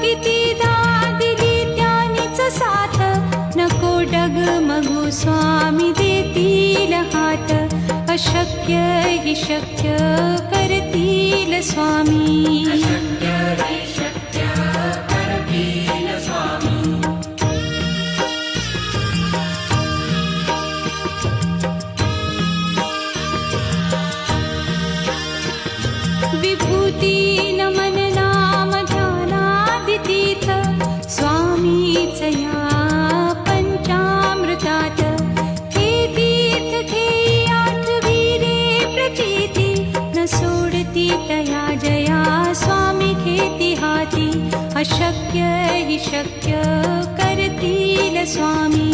कितीदा दिली त्यानीच साथ, नको डगमगू स्वामी देतील हात, अशक्य हि शक्य करतील स्वामी, अशक्य हि शक्य करतील स्वामी. विभूती नमन नाम ध्यानादितीर्थ, स्वामीच या पंचामृतात, हे तीर्थ घेई आठविले प्रचिती, न सोडती तया जया स्वामी घेती हाती, अशक्य हि शक्य करतील स्वामी,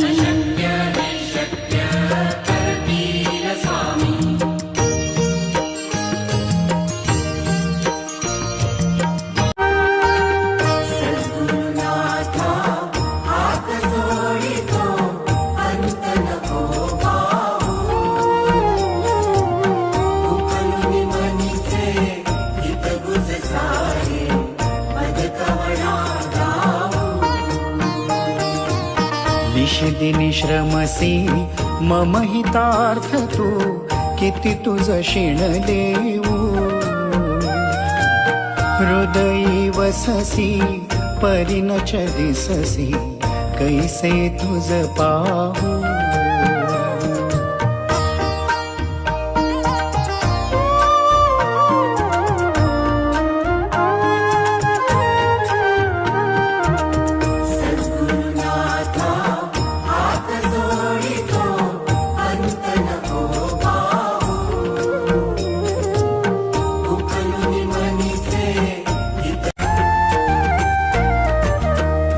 अशक्य हि शक्य करतील स्वामी. निशिदिनी श्रमसी मम हितार्थ तू, किती तुझ शिण देऊ. हृदयी वससी परिनच दिससी, कैसे तुझ पाहू.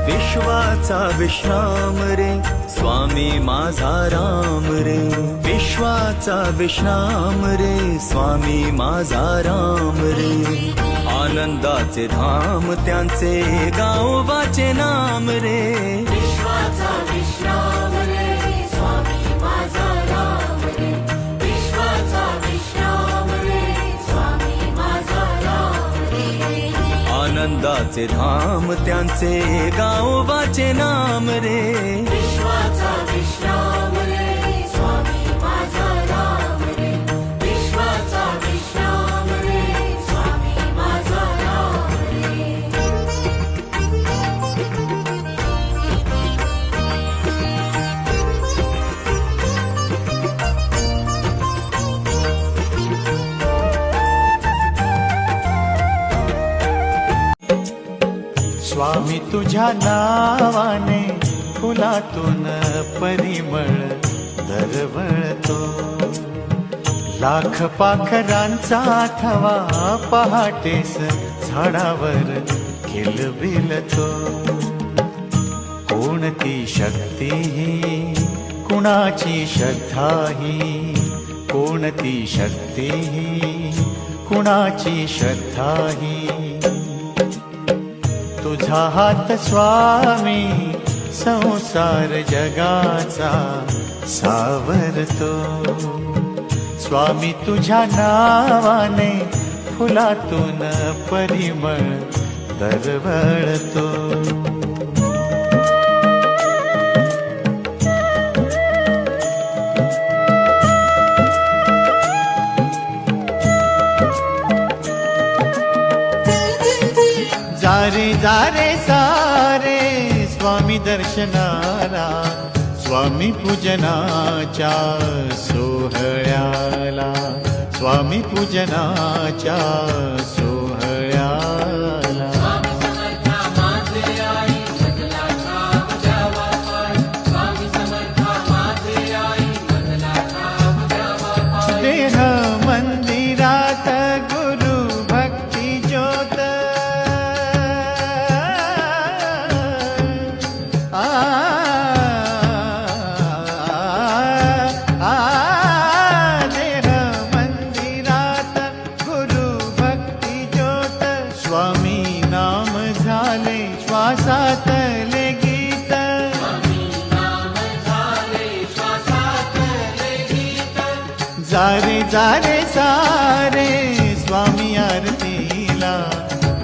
विश्वाचा विश्राम रे स्वामी माझा राम रे, विश्वाचा विश्राम रे स्वामी माझा राम रे. आनंदाचे धाम त्यांचे गावोबाचे नाम रे, विश्वाचा विश्राम रे स्वामी माझा राम रे, विश्वाचा विश्राम रे स्वामी माझा राम रे. आनंदाचे धाम त्यांचे गावोबाचे नाम रे, विश्वाचा विश्राम रे स्वामी माझा राम रे, विश्वाचा विश्राम रे स्वामी माझा राम रे. स्वामी तुझ्या नावाने फुलातून परिमळ दरवळतो, लाख पाखरांचा थवा पहाटेस झाडावर किलबिलतो. कोणती शक्ती ही कुणाची श्रद्धा ही, कोणती शक्ती ही कुणाची श्रद्धा ही. तुझा हात स्वामी संसार जगाचा सावरतो, स्वामी तुझ्या नावाने फुलातून परिमळ दरवळतो. जारे जारे सारे स्वामी दर्शनाला, स्वामी पूजनाच्या सोहळ्याला, स्वामी पूजनाच्या सोहळ्याला. देह मंदिरात गुरु भक्ती ज्योत, देह मंदिरात गुरु भक्ती ज्योत. स्वामी नाम झाले श्वासातले गीत, जारे जारे सारे स्वामी आरतीला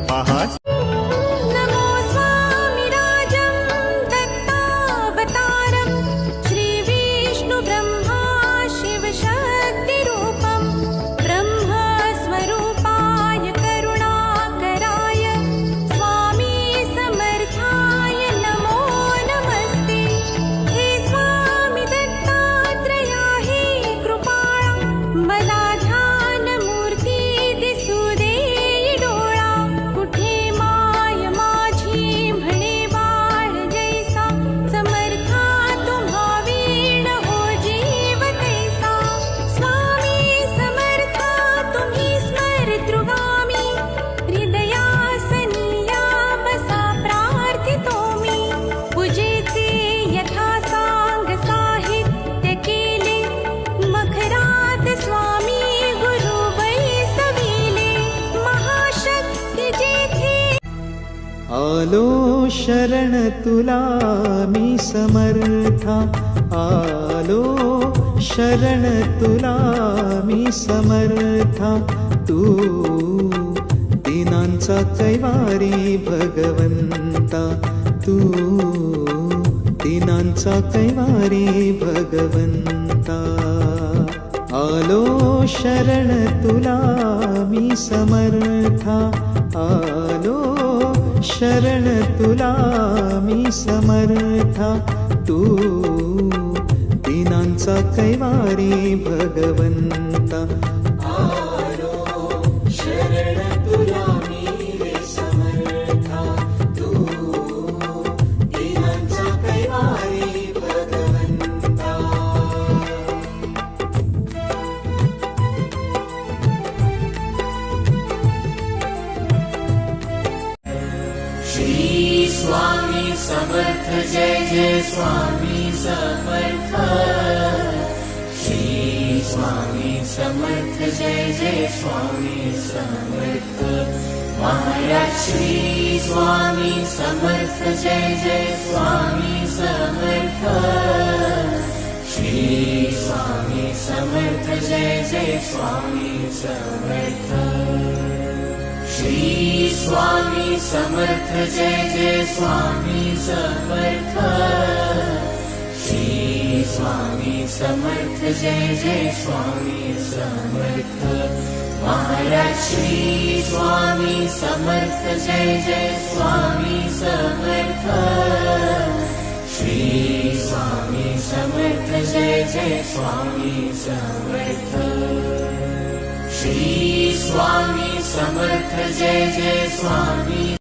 पहा. नमो आलो शरण तुला मी समर्था, आलो शरण तुला मी समर्था. तू दीनांचा कैवारी भगवंता, तू दीनांचा कैवारी भगवंता. आलो शरण तुला मी समर्था, आलो शरण तुला मी समर्था. तू दीनांचा कैवारी भगवंता. श्री स्वामी समर्थ जय जय स्वामी समर्थ. श्री स्वामी समर्थ जय जय स्वामी समर्थ. महाराज श्री स्वामी समर्थ जय जय स्वामी समर्थ. श्री स्वामी समर्थ जय जय स्वामी समर्थ. श्री स्वामी समर्थ जय जय स्वामी समर्थ. श्री स्वामी समर्थ जय जय स्वामी समर्थ. महाराज श्री स्वामी समर्थ जय जय स्वामी समर्थ. श्री स्वामी समर्थ जय जय स्वामी समर्थ. श्री स्वामी समर्थ जय जय स्वामी